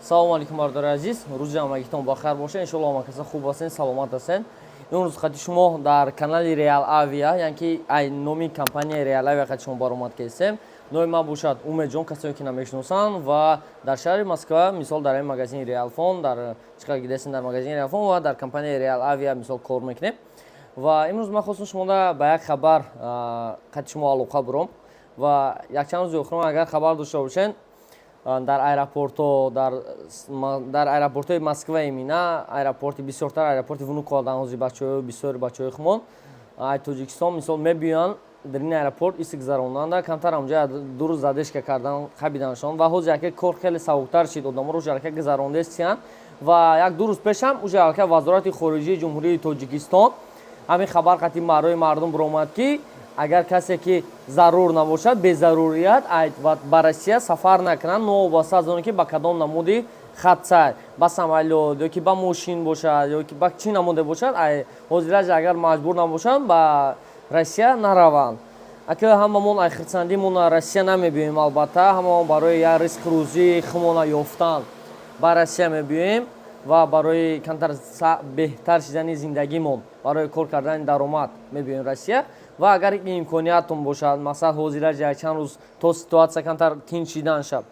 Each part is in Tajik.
Салом алейкум, бардори азиз. Рӯзи ҳамагитон бахайр бошад. Иншоалло ҳама каса хуб ҳастен, саломат ҳастен. Имрӯз хати шумо дар канали Real Avia, яъне ай номи компанияи Real Avia хати шумо баромад кардем. Номи ман бошад Умедҷон, касоне ки намешиносанд ва дар шаҳри Москва, мисол дар магазини Real Phone, дар чиқар гидесин дар магазини Real Phone ва дар компанияи Real Avia мисол кор мекунем. Ва имрӯз ман хостам шумо ба як хабар хати шумо алоқа буром ва якчанд рӯзи охирон агар хабар дошта бошен дар аэропортҳо, дар аэропортҳои Москва имина, аэропорти бисёртар, аэропорти Внуково, данҳози бачаҳои бисёри бачаҳои хумон, ай Тоҷикистон мисол мебиёянд дар ин аэропорт ист гузаронанда, камтар ҳамҷоя 2 рӯз задешка кардан хабиданашон ва ҳозир яке кор хеле сабуктар шид, одаморо уҷа яке гузарондестиянд ва як 2 рӯз пешам уҷа яке вазорати хориҷии ҷумҳурии Тоҷикистон ҳамин хабар қати барои мардум биромад ки агар касе ки зарур набошад, безарурият ба Россия сафар накунанд, новобаста аз оне ки ба кадом намуди хатсай, ба самолёт ёки ба мошин бошад ёки ба чӣ намуде бошад, ҳозираҷа агар маҷбур набошанд ба Россия нараванд. Ака ҳамамон хирсандимон Россия намебиёем, албатта ҳамамон барои як ризқи рӯзии хумона ёфтан ба Россия мебиёем ва барои камтар беҳтар шидани зиндагимон, барои кор кардани даромад мебиёем Россия. Ва агар имкониятон бошад, масалан ҳозираҷа чанд рӯз то ситуатсия камтар тинч шидан шаб,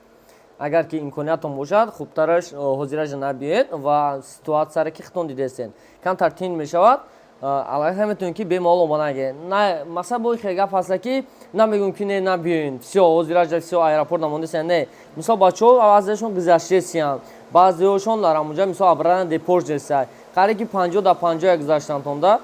агар ки имкониятон бошад, хубтараш ҳозираҷа набиед ва ситуатсияро ки хитон дидестен камтар тинч мешавад, аллакай метавонед ки бемол омадаге. Масалан бо ихе гап ҳаста ки намегӯем ки не набиёед, всё ҳозираҷа всё аэропорт намондесиянд. Не, мисол бачаҳо баъзеашон гузаштесиянд, баъзеҳошон дар ҳамонҷа мисол абрана депорт десай, қариб ки 50 дар 50 гузаштантонда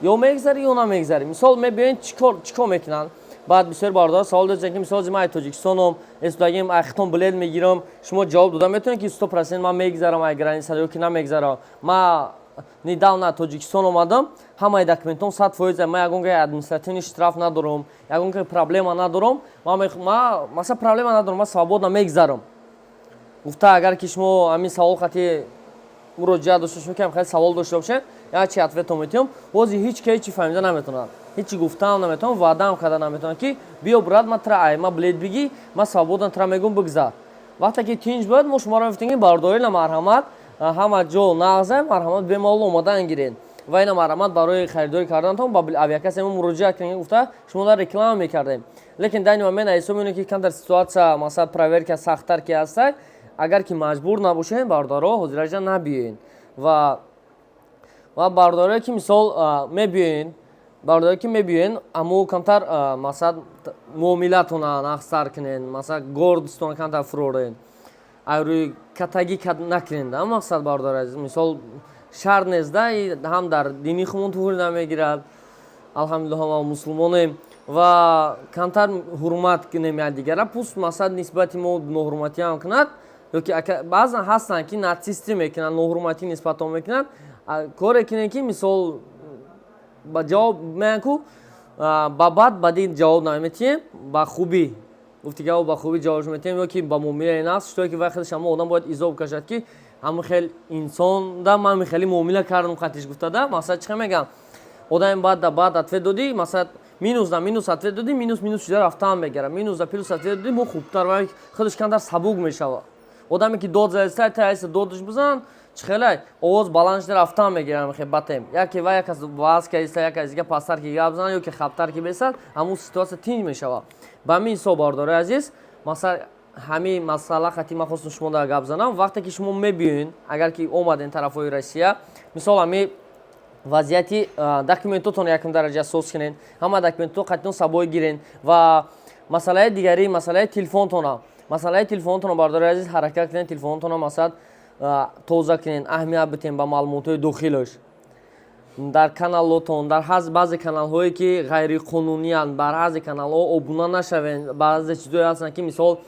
ё мегзари ё намегзари. Мисол мебиёед чӣ кор мекунанд. Баъд бисёр бардор савол доданд ки мисол ман Тоҷикистоном эстодагим хитон билет мегирам, шумо ҷавоб дода метавонед ки 100% ман мегзарам ай границада ёки намегзарам. Ман недавно Тоҷикистон омадам, ҳамаи документом 100% ман ягонка административни штраф надорам, ягонка проблема надорам. Ман масалан проблема надорам, ман свободно мегзарам. Гуфта агар ки шумо ҳамин савол хати муроҷиат дошта бошед, хеле савол дошта бошед, я чи ответом метиём, ҳозир ҳеҷ кай чи фаҳмида наметавонад, ҳеҷ чи гуфтам наметавонад, ваъдаам карда наметавонад ки биё брат ман тра ман билет бигӣ, ман свободно тра мегӯям бигзар. Вақте ки тинч бояд мо шуморо мефтем ки бардорӣ марҳамат, ҳама ҷо нағзай, марҳамат бемол омадан гиред ва ина марҳамат барои харидорӣ карданатон ба авиакасе мо муроҷиат кардем, гуфта шумо дар реклама мекардем. Лекин дар ин момент ҳисоб мекунем ки камтар ситуатсия масалан проверка сахттар ки ҳастай, агар ки маҷбур набошед бардоро ҳозираҷа набиёед ва бардорое ки мисол мебиёед, бардорое ки мебиёед, аммо камтар масалан муомилатона нақстар кунед, масалан гордостона камтар фуроред, айрӯи катагӣ накунед. Мақсад бардор азиз, мисол шарт нест да, ҳам дар дини хумон туҳур намегирад, алҳамдулиллаҳ ҳама муслимонем ва камтар ҳурмат кунем якдигара, пус масалан нисбати мо ноҳурматиам кунад, ёки баъзан ҳастанд ки нацисти мекунанд, ноҳурматӣ нисбатон мекунанд, коре кунем ки мисол ба ҷавоб меянд ку ба бад бади ҷавоб наметиҳем, ба хубӣ гуфти ки ба хубӣ ҷавоб метиҳем, ёки ба муомилаи нақс, то ки вақте шамо одам бояд изоб кашад ки ҳамин хел инсон да ман хеле муомила кардам қатиш гуфта да, масалан чӣ мегам, одами бад ответ додӣ, масалан минус да минус ответ додӣ, минус шуда рафтан мегирад, минус да плюс ответ додӣ, мо хубтар ва худаш камтар сабук мешавад. Одаме ки дод задеста таиса додаш бизан, чихелай овоз баланд шуда рафтан мегирад, хе батем. Яке ва як аз ваз кайста, як аз дига пастар ки гап бизан, ёки хабтар ки бесад, ҳамун ситуация тинч мешавад. Ба ҳамин ҳисоб бардори азиз, масалан ҳамин масъала хати ман хостам шумо дар гап занам, вақте ки шумо мебиёед, агар ки омаден тарафҳои Россия, мисол ҳамин вазъияти документотон якум дараҷа асос кунед, ҳама документотон қатион сабой гиред ва масъалаи дигари, масъалаи телефонтона, масъалаи телефонтона бардори азиз ҳаракат кунед, телефонтона масалан тоза кунед, аҳамият битем ба маълумотҳои дохилаш. Дар каналотон, дар баъзе каналҳое ки ғайриқонуниянд, бар баъзе каналҳо обуна нашавед, баъзе чизое ҳастанд ки мисол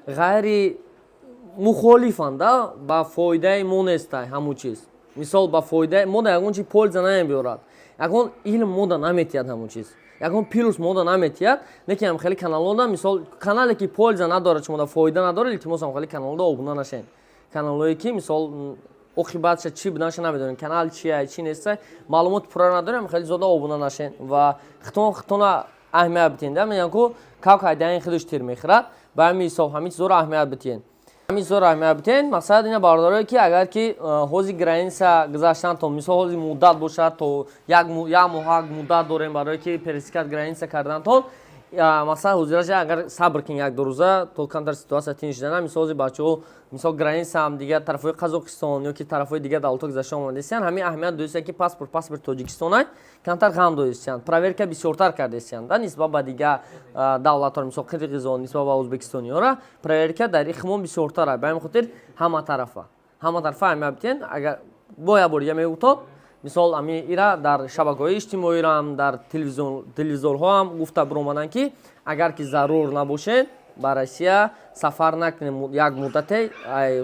ғайри мухолифанд, ба фоидаи мо нестай ҳамун чиз. Мисол ба фоидаи мо да ягон чи польза намебиёрад, ягон илм мо да наметиҳад ҳамун чиз, ягон плюс мо да наметиҳад, лекин ҳам хеле каналҳода мисол канале ки польза надорад, шумо да фоида надорад, илтимос ҳам хеле каналҳода обуна нашед. Каналҳое ки мисол оқибатша чӣ будаша намедонем, канал чия чӣ нестай, маълумоти пурра надорем, хеле зиёда обуна нашед ва хитона аҳамият битен. Да мегӯям ку кавка дар ин худаш тир мехӯрад, ба ҳамин ҳисоб ҳамин чизҳоро аҳамият битен. ҳамин зора мебитен мақсад ина бардорое ки агар ки ҳози граница гузаштан то мисол ҳози муддат бошад то як моҳак муддат дорем барое ки пересекат граница кардантон масалан ҳозираш агар сабр кин як рӯза то камтар ситуация тинч шудана мисол ҳози бачаҳо мисол граница ҳам дигар тарафҳои қазоқистон ё ки тарафҳои дигар давлатҳо гузашта омадастиянд ҳамин аҳамият дорестиянд ки паспорт тоҷикистонай камтар ғам дорестиянд проверка бисёртар кардастиянд нисбат ба дигар давлатҳо мисол қирғизон нисбат ба ӯзбекистониёра проверка дар ихмон бисёртар ба ҳамин хотир ҳама тарафа ҳамин битен агар бо як бор дига мегуфтод мисол ами ира дар шабакаҳои иҷтимоиро ҳам дар телевизорҳо ҳам гуфта биромаданд ки агар ки зарур набошед ба Россия сафар накунед як муддате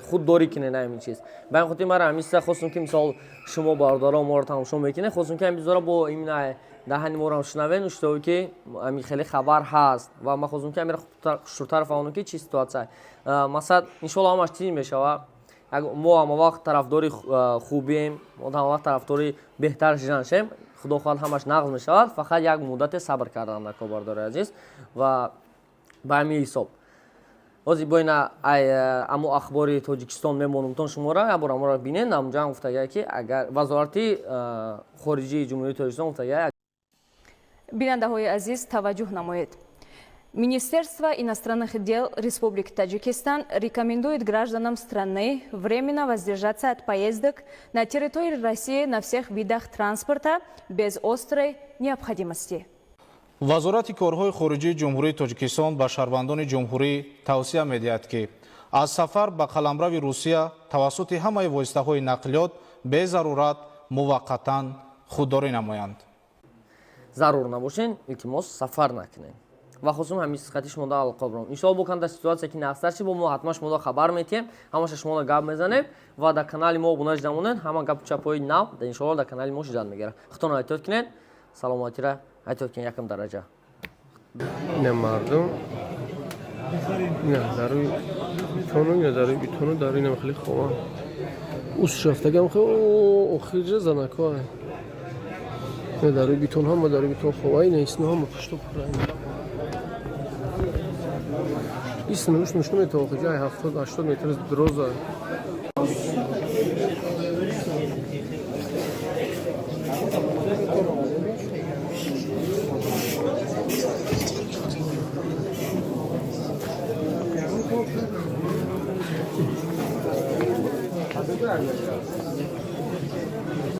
худдорӣ кунед ҳамин чиз ба ин хотир мара ҳамин хостум ки мисол шумо бардорон моро тамошо мекунед хостум ки ҳамин бизора бо имина даҳани моро шунавен уштави ки ҳамин хеле хабар ҳаст ва ма хостум ки ҳамира хушрӯтар фаҳмонам ки чӣ ситуация масалан иншолло ҳамаш тиз мешавад мо ҳама вақт тарафдори хубем мо ҳама вақт тарафдори беҳтар шидан шем худо хоҳад ҳамаш нағз мешавад фақат як муддате сабр кардан нако бардори азиз ва ба ҳамин ҳисоб ҳозир бо ина амо ахбори тоҷикистон мемонумтон шуморо як бор аморо бинед намҷо ҳам гуфтагая ки агар вазорати хориҷии ҷумҳурии тоҷикистон гуфтагая бинандаҳои азиз таваҷҷӯҳ намоед. Министерство иностранных дел Республики Таджикистан рекомендует гражданам страны временно воздержаться от поездок на территории России на всех видах транспорта без острой необходимости. вазорати корҳои хориҷии ҷумҳурии тоҷикистон ба шаҳрвандони ҷумҳурӣ тавсия медиҳад ки аз сафар ба қаламрави русия тавассути ҳамаи воситаҳои нақлиёт безарурат муваққатан худдорӣ намоянд. зарур набошен илтимос сафар накунед ва хусум ҳамин хати шумо да алоқа бурам иншоалло бо камда ситуация ки нақсар чи бо мо ҳатман шумо да хабар метиҳем ҳамаша шумо да гап мезанем ва дар канали мо обуна шуда монед ҳама гапу чапҳои нав иншоалло дар канали мо шидан мегирад худтон эҳтиёт кунед саломатира эҳтиёт кунед якам дараҷа ина мардум ина дарои битону ина дарои битону дарои ина хеле хоба ус шафтагам хе охирҷа занако ина дарои битон ҳама дарои битон хоба ина исна ҳама пушто пура исна уш нушто метавохиҷа 70-80 метр дроза